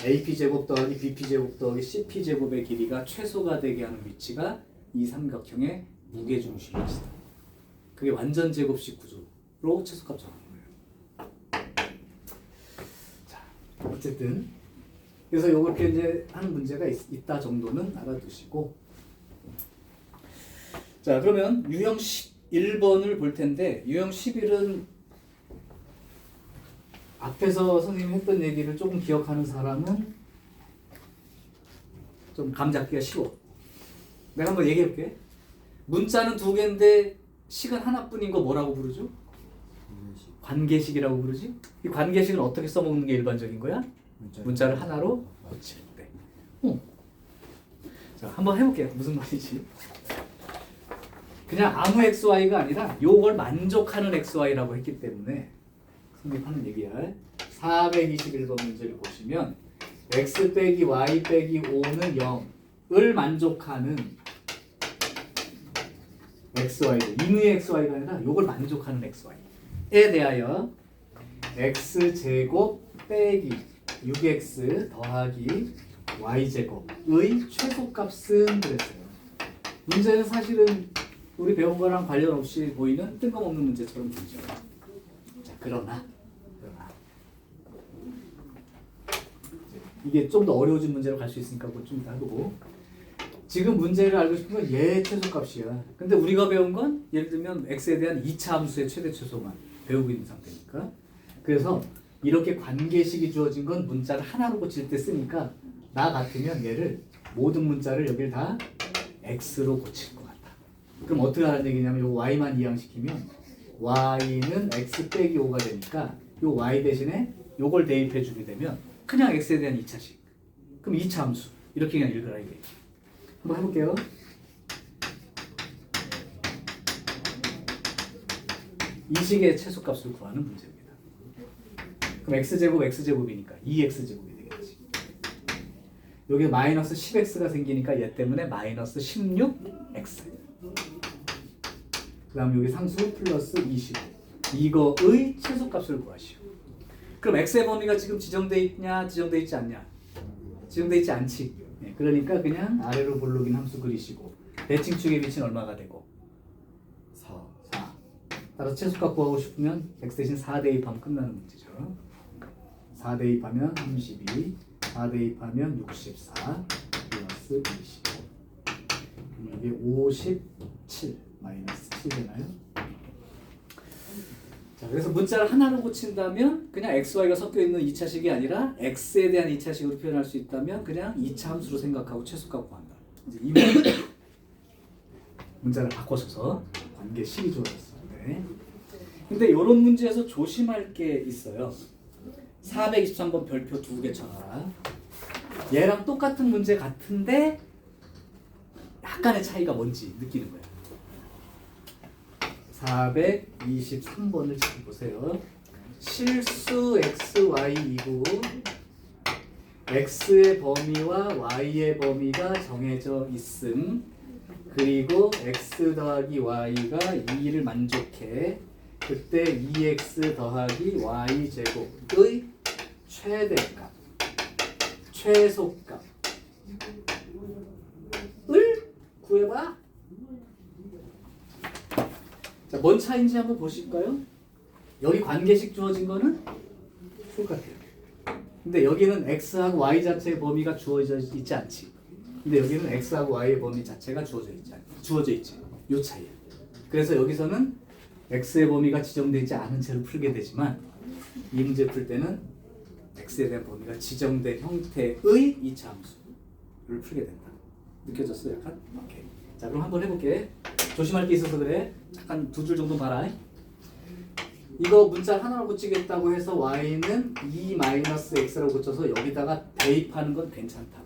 AP제곱 더하기 BP제곱 더하기 CP제곱의 길이가 최소가 되게 하는 위치가 이 삼각형의 무게중심 위치다. 그게 완전 제곱식 구조로 최소값 정하는 거예요. 자, 어쨌든 그래서 요렇게 이제 하는 문제가 있다 정도는 알아두시고, 자, 그러면 유형 11번을 볼 텐데, 유형 11은 앞에서 선생님이 했던 얘기를 조금 기억하는 사람은 좀 감 잡기가 쉬워. 내가 한번 얘기해 볼게. 문자는 두 개인데 식은 하나뿐인 거 뭐라고 부르죠? 관계식이라고 부르지? 이 관계식은 어떻게 써먹는 게 일반적인 거야? 문자를 하나로 고칠 때. 자, 한번 해볼게요. 무슨 말이지? 그냥 아무 xy가 아니라 요걸 만족하는 xy라고 했기 때문에 성립하는 얘기야. 421번 문제를 보시면 x 빼기 y 빼기 5는 0을 만족하는 xy를 임의 xy가 아니라 이걸 만족하는 xy에 대하여 x제곱 빼기 6x 더하기 y제곱의 최소값은 그랬어요. 문제는 사실은 우리 배운 거랑 관련 없이 보이는 뜬금없는 문제처럼 보이죠. 자, 그러나 이게 좀 더 어려워진 문제로 갈 수 있으니까 그거 좀 이따 해보고, 지금 문제를 알고 싶은 건 얘 최소값이야. 근데 우리가 배운 건 예를 들면 x에 대한 2차 함수의 최대 최소만 배우고 있는 상태니까, 그래서 이렇게 관계식이 주어진 건 문자를 하나로 고칠 때 쓰니까 나 같으면 얘를 모든 문자를 여기를 다 x로 고칠 것 같아. 그럼 어떻게 하는 얘기냐면 요 y만 이항시키면 y는 x 빼기 5가 되니까 요 y 대신에 요걸 대입해 주게 되면 그냥 x에 대한 2차식. 그럼 2차 함수 이렇게 그냥 읽으라 이게. 한번 해볼게요. 이 식의 최소값을 구하는 문제입니다. 그럼 x제곱 x제곱이니까 2x제곱이 되겠지. 여기 마이너스 10x가 생기니까 얘 때문에 마이너스 16x. 그 다음 여기 상수 플러스 25. 이거의 최소값을 구하시오. 그럼 x의 범위가 지금 지정돼 있냐 지정돼 있지 않냐? 지정돼 있지 않지. 네, 그러니까 그냥 아래로 볼록인 함수 그리시고 대칭축의 위치는 얼마가 되고 4. 따라서 최소값 구하고 싶으면 x 대신 4 대입하면 끝나는 문제죠. 4 대입하면 32, 4 대입하면 64 플러스 25. 이게 57 마이너스 7되나요? 자, 그래서 문자를 하나로 고친다면 그냥 xy가 섞여 있는 2차식이 아니라 x에 대한 2차식으로 표현할 수 있다면 그냥 2차 함수로 생각하고 최소값 구한다. 이제 이 문자를 바꿔서 관계식이 주어졌는데, 근데 이런 문제에서 조심할 게 있어요. 423번 별표 2개 쳐놔라. 얘랑 똑같은 문제 같은데 약간의 차이가 뭔지 느끼는 거야. 423번을 잘 보세요. 실수 xy이고 x의 범위와 y의 범위가 정해져 있음. 그리고 x 더하기 y가 2를 만족해. 그때 2x 더하기 y제곱의 최대값, 최소값을 구해봐. 자, 뭔 차이인지 한번 보실까요? 여기 관계식 주어진 거는 똑같아요. 근데 여기는 x하고 y 자체의 범위가 주어져 있지 않지. 근데 여기는 x하고 y의 범위 자체가 주어져 있지. 요 차이야. 그래서 여기서는 x의 범위가 지정되지 않은 채로 풀게 되지만 이 문제 풀 때는 x에 대한 범위가 지정된 형태의 2차 함수를 풀게 된다. 느껴졌어? 약간? 오케이. 자, 그럼 한번 해볼게. 조심할 게 있어서 그래. 잠깐 2줄 정도 봐라. 이거 문자 하나로 고치겠다고 해서 y는 2-x라고 고쳐서 여기다가 대입하는 건 괜찮다고.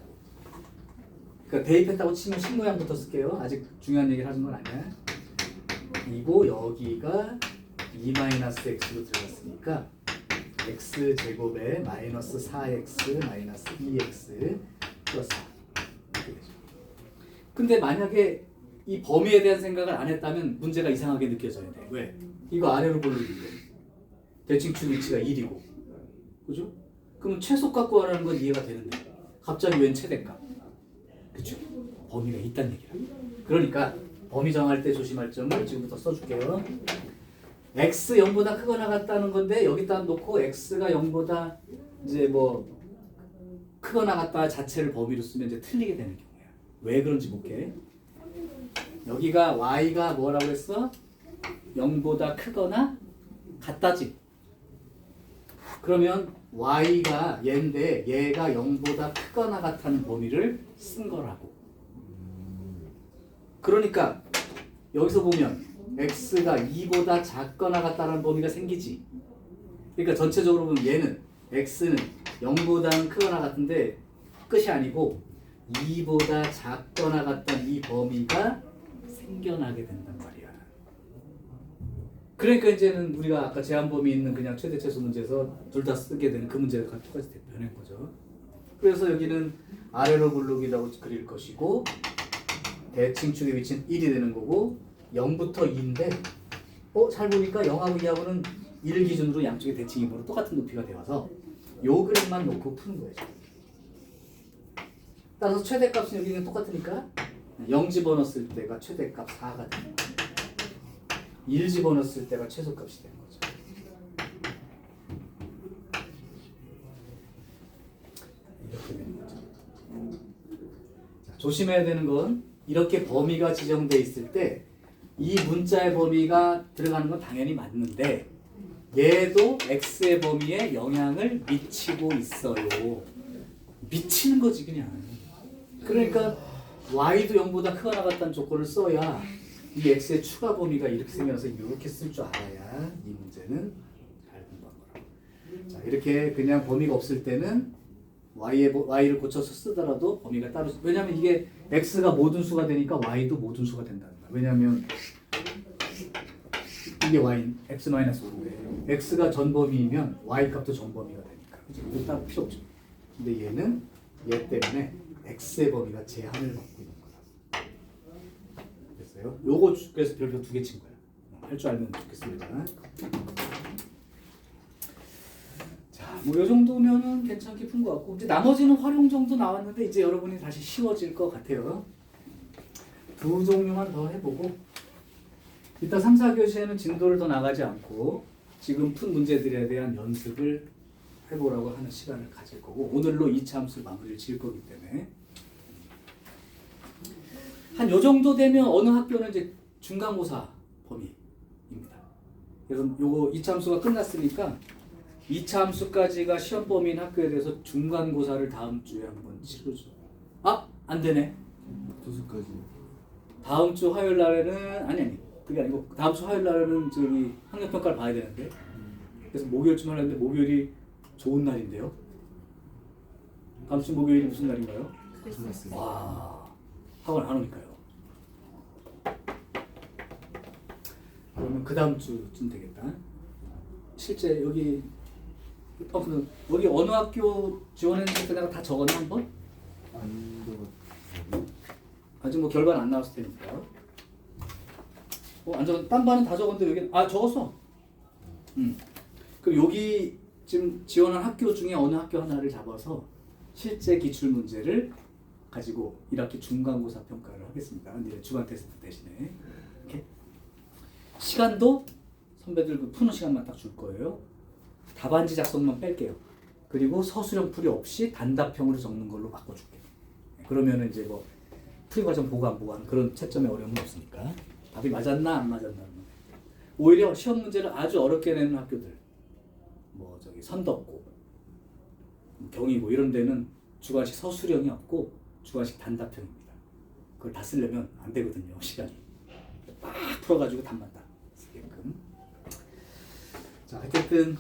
그러니까 대입했다고 치면 식모양부터 쓸게요. 아직 중요한 얘기를 하는 건 아니야. 이고 여기가 2-x로 들어갔으니까 x제곱에 마이너스 4x 마이너스 2x 플러스 4 이렇게 되죠. 근데 만약에 이 범위에 대한 생각을 안 했다면 문제가 이상하게 느껴져야 돼. 왜? 이거 아래로 볼록인데 대칭축 위치가 1이고, 그죠? 그럼 최소값 구하라는 건 이해가 되는데 갑자기 웬 최대값? 그죠? 범위가 있다는 얘기라. 그러니까 범위 정할 때 조심할 점을 지금부터 써줄게요. x 0보다 크거나 같다는 건데 여기다 놓고 x가 0보다 이제 뭐 크거나 같다 자체를 범위로 쓰면 이제 틀리게 되는 경우야. 왜 그런지 볼게. 여기가 y가 뭐라고 했어? 0보다 크거나 같다지. 그러면 y가 얘인데 얘가 0보다 크거나 같다는 범위를 쓴 거라고. 그러니까 여기서 보면 x가 2보다 작거나 같다는 범위가 생기지. 그러니까 전체적으로 보면 얘는 x는 0보다는 크거나 같은데 끝이 아니고 2보다 작거나 같다는 이 범위가 생겨나게 된단 말이야. 그러니까 이제는 우리가 아까 제한 범위 있는 그냥 최대 최소 문제에서 둘 다 쓰게 되는 그 문제가 똑같이 변한 거죠. 그래서 여기는 아래로 굴르기라고 그릴 것이고 대칭축의 위치는 1이 되는 거고 0부터 2인데 잘 보니까 0하고 2하고는 1 기준으로 양쪽의 대칭이므로 똑같은 높이가 되어서 요 그램만 놓고 푸는 거예요. 따라서 최대값은 여기는 똑같으니까 0 집어넣었을 때가 최대값 4가 되는 거예요. 1 집어넣었을 때가 최소값이 되는 거죠. 이렇게 되는 거죠. 자, 조심해야 되는 건 이렇게 범위가 지정돼 있을 때 이 문자의 범위가 들어가는 건 당연히 맞는데 얘도 x의 범위에 영향을 미치고 있어요. 미치는 거지 그냥. 그러니까 y도 0보다 크거나 같다는 조건을 써야 이 x의 추가 범위가 이렇게 생겨서 이렇게 쓸 줄 알아야 이 문제는 잘 공부한 거라고. 자, 이렇게 그냥 범위가 없을 때는 y를 고쳐서 쓰더라도 범위가 따로. 왜냐면 이게 x가 모든 수가 되니까 y도 모든 수가 된다는 거야. 왜냐면 이게 x-5인데 x가 전범위이면 y 값도 전범위가 되니까. 그죠? 이거 따로 필요 없죠. 근데 얘는 얘 때문에 x의 범위가 제한을 받고 있는 거다. 됐어요? 요거 그래서 별표 2개 친 거야. 할 줄 알면 좋겠습니다. 자, 뭐 요 정도면은 괜찮게 푼 것 같고 이제 나머지는 활용 정도 나왔는데 이제 여러분이 다시 쉬워질 것 같아요. 두 종류만 더 해보고 이따 3, 4교시에는 진도를 더 나가지 않고 지금 푼 문제들에 대한 연습을 해보라고 하는 시간을 가질 거고 오늘로 2차 함수 마무리를 지을 거기 때문에 한 요 정도 되면 어느 학교는 이제 중간고사 범위입니다. 그래서 요거 2차 함수가 끝났으니까 2차 함수까지가 시험 범위인 학교에 대해서 중간고사를 다음 주에 한번 치르죠. 안 되네. 도수까지. 다음 주 화요일 날에는 아니 그게 아니고 다음 주 화요일 날에는 저기 학력평가를 봐야 되는데 그래서 목요일쯤 하려는데 목요일이 좋은 날인데요. 다음 주 목요일이 무슨 날인가요? 크리스마스. 와, 학원 안 오니까요. 그러면 그 다음 주쯤 되겠다. 실제 여기 여기 어느 학교 지원했는지 내가 다 적었나 한번? 안 적었어요. 아직 뭐 결과는 안 나왔을 테니까. 안 적었. 딴 반은 다 적었는데 여기 적었어. 그럼 여기 지금 지원한 학교 중에 어느 학교 하나를 잡아서 실제 기출 문제를 가지고 1학기 중간고사 평가를 하겠습니다. 근데 주간 테스트 대신에 이렇게 시간도 선배들 그 푸는 시간만 딱 줄 거예요. 답안지 작성만 뺄게요. 그리고 서술형 풀이 없이 단답형으로 적는 걸로 바꿔줄게요. 그러면은 이제 뭐 풀이 과정 보관 그런 채점의 어려움은 없으니까 답이 맞았나 안 맞았나. 오히려 시험 문제를 아주 어렵게 내는 학교들, 뭐 저기 선덕고, 경희고 이런 데는 주관식 서술형이 없고 주관식 단답형입니다. 그걸 다 쓰려면 안 되거든요. 시간이 막 풀어가지고 답만 딱 쓰게끔. 자, 어쨌든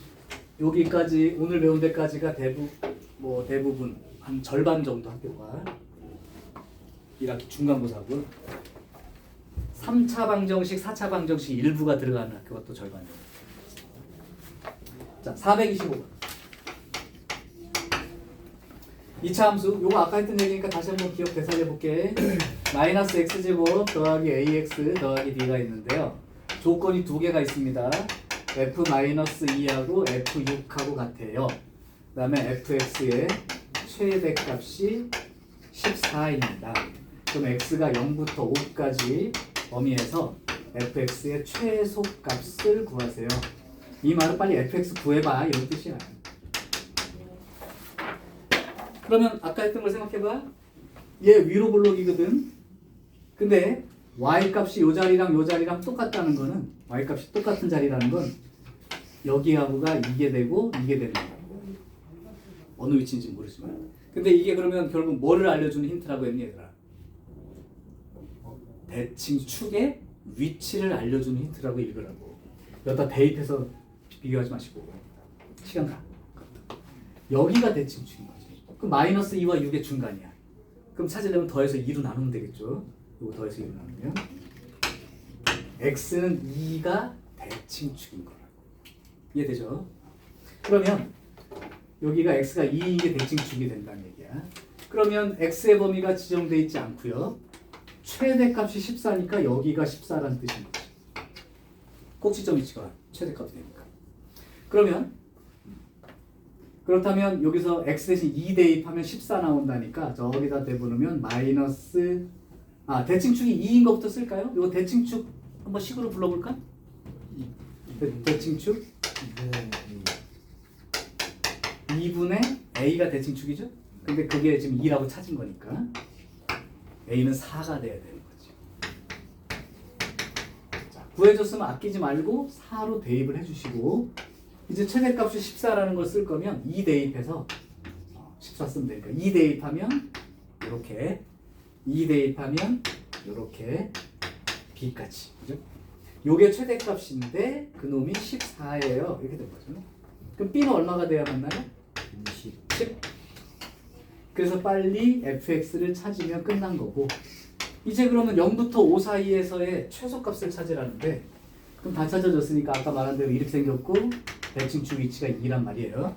여기까지 오늘 배운 데까지가 대부분 한 절반 정도 학교가 1학기 중간고사고 3차 방정식, 4차 방정식 일부가 들어가는 학교가 또 절반 정도. 자, 425번. 2차 함수, 요거 아까 했던 얘기니까 다시 한번 기억 되살려 볼게. 마이너스 x제곱 더하기 ax 더하기 d가 있는데요. 조건이 두 개가 있습니다. f-2하고 f6하고 같아요. 그 다음에 fx의 최대값이 14입니다. 그럼 x가 0부터 5까지 범위에서 fx의 최소값을 구하세요. 이 말은 빨리 fx 구해봐 이런 뜻이야. 그러면 아까 했던 걸 생각해봐. 얘 위로 블록이거든. 근데 y값이 요 자리랑 요 자리랑 똑같다는 거는 y값이 똑같은 자리라는 건 여기하고가 이게 되고 이게 되는 거고. 어느 위치인지 모르지만. 근데 이게 그러면 결국 뭐를 알려주는 힌트라고 했니 얘들아? 대칭 축의 위치를 알려주는 힌트라고 읽으라고. 여기다 대입해서 비교하지 마시고 시간 가. 여기가 대칭 축인 거지. 그럼 마이너스 2와 6의 중간이야. 그럼 찾으려면 더해서 2로 나누면 되겠죠. 이거 더해서 2로 나누면 x는 2가 대칭축인 거라고. 이해되죠? 그러면 여기가 x가 2인 게 대칭축이 된다는 얘기야. 그러면 x의 범위가 지정돼 있지 않고요. 최대값이 14니까 여기가 14라는 뜻인 거지. 꼭지점이 찍어라. 최대값이 되니까. 그렇다면 여기서 x 대신 2 대입하면 14 나온다니까 저기다 대보면 마이너스 대칭축이 2인 것부터 쓸까요? 이거 대칭축 한번 식으로 불러볼까? 대칭축 네. 2분의 a가 대칭축이죠? 근데 그게 지금 2라고 찾은 거니까 a는 4가 돼야 되는 거지. 자, 구해줬으면 아끼지 말고 4로 대입을 해주시고 이제 최대값이 14라는 걸 쓸 거면 2 대입해서 14 쓰면 되니까 2 대입하면 이렇게 2 대입하면 이렇게 b까지 그죠? 요게 최대값인데 그놈이 14예요. 이렇게 된 거죠. 그럼 b는 얼마가 돼야 맞나요? 10. 그래서 빨리 fx를 찾으면 끝난 거고 이제 그러면 0부터 5 사이에서의 최소값을 찾으라는데 그럼 다 찾아졌으니까 아까 말한 대로 이렇게 생겼고 대칭축 위치가 2란 말이에요.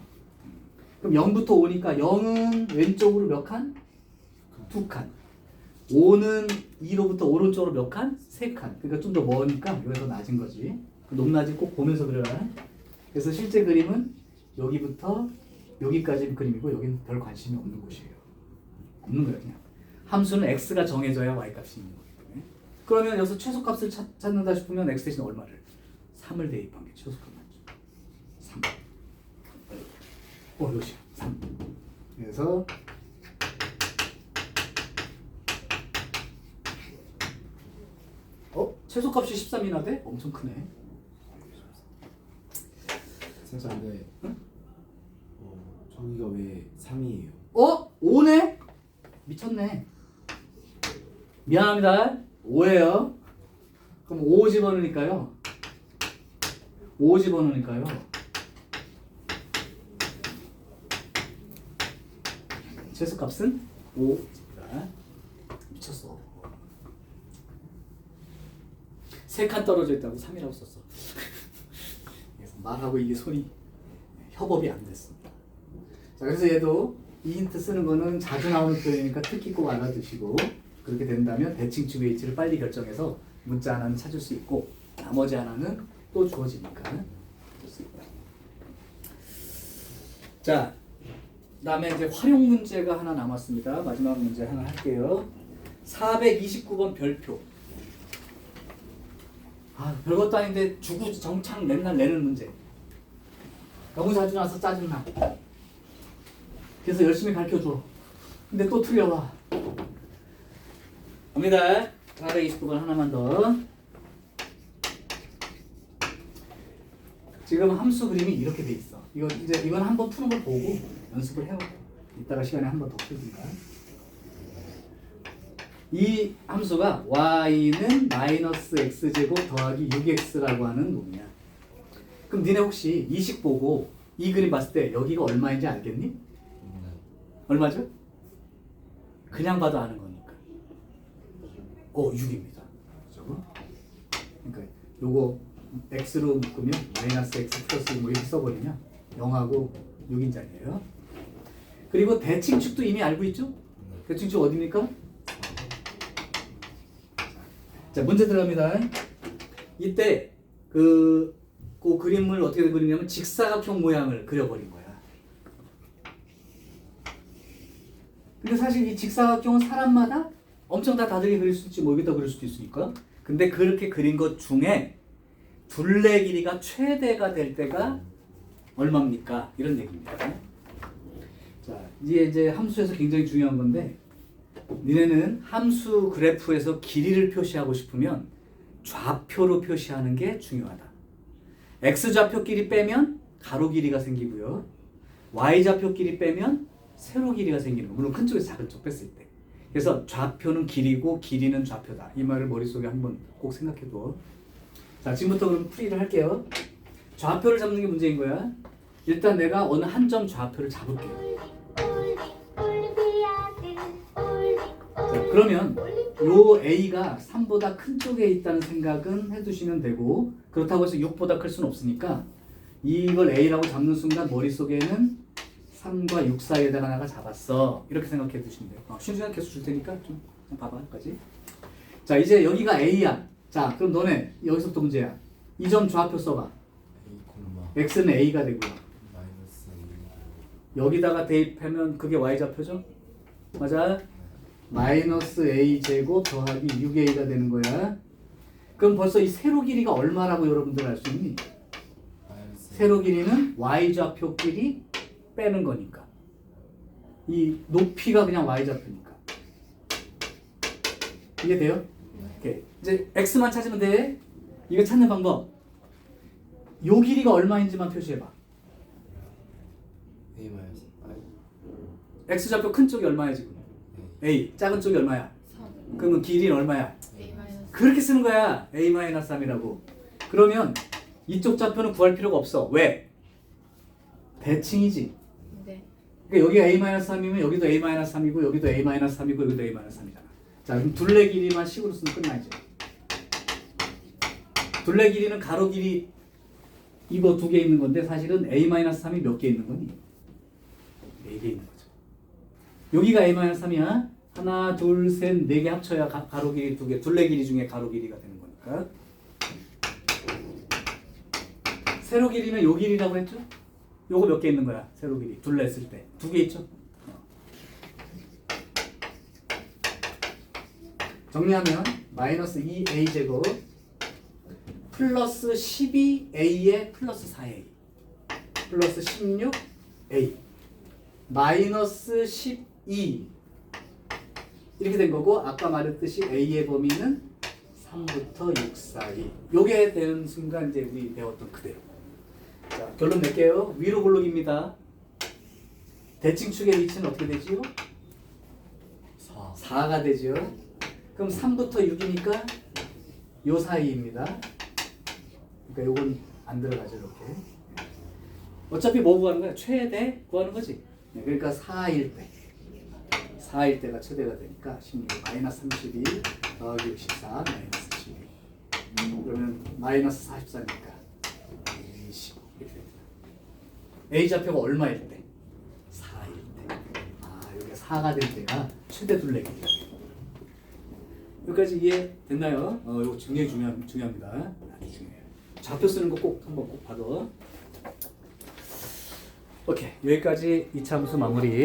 그럼 0부터 5니까 0은 왼쪽으로 몇 칸? 2칸. 5는 2로부터 오른쪽으로 몇 칸? 3칸. 그러니까 좀 더 머니까 여기서 낮은 거지. 높낮이 꼭 보면서 그려라. 그래서 실제 그림은 여기부터 여기까지 그림이고 여기는 별 관심이 없는 곳이에요. 없는 거예요 그냥. 함수는 x가 정해져야 y값이 있는 거기 때문에. 그러면 여기서 최소값을 찾는다 싶으면 x 대신 얼마를? 3을 대입한 게 최소값 맞죠. 3. 요시 3. 그래서 최소값이 13이나 돼? 엄청 크네. 근데 저기가 왜 3이에요? 5네? 미쳤네. 미안합니다. 5예요. 그럼 5 집어넣으니까요. 5 집어넣으니까요. 최소값은 5. 미쳤어. 3칸 떨어져 있다고 3이라고 썼어. 그래서 말하고 이게 손이 협업이 안 됐습니다. 자, 그래서 얘도 이 힌트 쓰는 거는 자주 나오는 표현이니까 특히 꼭 알아두시고 그렇게 된다면 대칭축 H를 빨리 결정해서 문자 하나는 찾을 수 있고 나머지 하나는 또 주어지니까 좋습니다. 자, 그다음에 이제 활용 문제가 하나 남았습니다. 마지막 문제 하나 할게요. 429번 별표. 별것도 아닌데 주구정창 맨날 내는 문제. 너무 자주 나서 짜증나. 그래서 열심히 가르쳐줘. 근데 또 틀려와. 갑니다. 429번 하나만 더. 지금 함수 그림이 이렇게 돼 있어. 이건 한번 푸는 걸 보고 연습을 해요. 이따가 시간에 한 번 더 풀든가. 이 함수가 y는 마이너스 x제곱 더하기 6x라고 하는 놈이야. 그럼 니네 혹시 이 식 보고 이 그림 봤을 때 여기가 얼마인지 알겠니? 얼마죠? 그냥 봐도 아는 거니까. 6입니다. 저거. 그러니까 요거 x로 묶으면 마이너스 x 플러스 뭐 이렇게 써버리면 0하고 6인자리예요. 그리고 대칭축도 이미 알고 있죠? 대칭축 어디입니까? 자, 문제 들어갑니다. 이때 그 그림을 어떻게 그리냐면 직사각형 모양을 그려버린 거야. 근데 사실 이 직사각형은 사람마다 엄청 다 다르게 그릴 수 있지, 뭐 여기다 그릴 수도 있으니까. 근데 그렇게 그린 것 중에 둘레 길이가 최대가 될 때가 얼마입니까? 이런 얘기입니다. 자, 이제 함수에서 굉장히 중요한 건데 니네는 함수 그래프에서 길이를 표시하고 싶으면 좌표로 표시하는 게 중요하다. x좌표 길이 빼면 가로 길이가 생기고요. y좌표 길이 빼면 세로 길이가 생기는 거. 물론 큰 쪽에서 작은 쪽 뺐을 때. 그래서 좌표는 길이고 길이는 좌표다. 이 말을 머릿속에 한번 꼭 생각해둬. 자, 지금부터 그럼 풀이를 할게요. 좌표를 잡는 게 문제인 거야. 일단 내가 어느 한 점 좌표를 잡을게요. 자, 그러면 요 A가 3보다 큰 쪽에 있다는 생각은 해두시면 되고, 그렇다고 해서 6보다 클 수는 없으니까 이걸 A라고 잡는 순간 머릿속에는 3과 6 사이에다가 내가 잡았어. 이렇게 생각해 두시면 돼요. 쉬운 시간 계속 줄 테니까 좀 봐봐. 여기까지. 자, 이제 여기가 A야. 자, 그럼 너네 여기서부터 문제야. 이 점 좌표 써봐. A 콤마 X는 A가 되고요. 마이너스 여기다가 대입하면 그게 Y좌표죠? 맞아? 마이너스 A 제곱 더하기 6A가 되는 거야. 그럼 벌써 이 세로 길이가 얼마라고 여러분들 알 수 있니? 마이너스 세로 길이는 Y좌표끼리 빼는 거니까. 이 높이가 그냥 Y좌표니까. 이해돼요? 오케이. 이제 X만 찾으면 돼. 이거 찾는 방법. 요 길이가 얼마인지만 표시해봐. A 마이너스 X좌표 큰 쪽이 얼마야 지금? A. 작은 쪽이 얼마야? 3 그러면 길이는 얼마야? A 마이너스 그렇게 쓰는 거야. A-3이라고. 그러면 이쪽 좌표는 구할 필요가 없어. 왜? 대칭이지. 네. 그러니까 여기가 A-3이면 여기도 A-3이고 여기도 A-3이고 여기도 A-3이잖아. 자, 그럼 둘레 길이만 식으로 쓰면 끝나지. 둘레 길이는 가로 길이 이거 두 개 있는 건데 사실은 A-3이 몇 개 있는 거니? 4개 있는 거죠. 여기가 A-3이야. 하나, 둘, 셋, 4개 합쳐야 가로 길이 2개, 둘레 길이 중에 가로 길이가 되는 거니까. 세로 길이는 요 길이라고 했죠? 요거 몇 개 있는 거야? 세로 길이. 둘레 쓸 때. 2개 있죠? 정리하면 마이너스 2a 제곱 플러스 12a에 플러스 4a 플러스 16a 마이너스 12 이렇게 된 거고 아까 말했듯이 a의 범위는 3부터 6 사이. 요게 되는 순간 이제 우리 배웠던 그대로. 자, 결론 낼게요. 위로 블록입니다. 대칭축의 위치는 어떻게 되지요? 4 4가 되죠. 그럼 3부터 6이니까 요 사이입니다. 그러니까 요건 안 들어가죠, 이렇게. 어차피 뭐 구하는 거야? 최대 구하는 거지. 네, 그러니까 4일 때. 4일 때가 최대가 되니까 16 마이너스 32 더하기 64 마이너스 12. 그러면 마이너스 44니까 20 이렇게 됩니다. A 좌표가 얼마일 때? 4일 때. 아, 여기가 4가 될 때가 최대 둘레 길이가 돼요. 여기까지 이해됐나요? 이거 굉장히 중요합니다. 아주 중요해요. 좌표 쓰는 거 꼭 한번 꼭 봐둬. 오케이, 여기까지 2차 함수 마무리.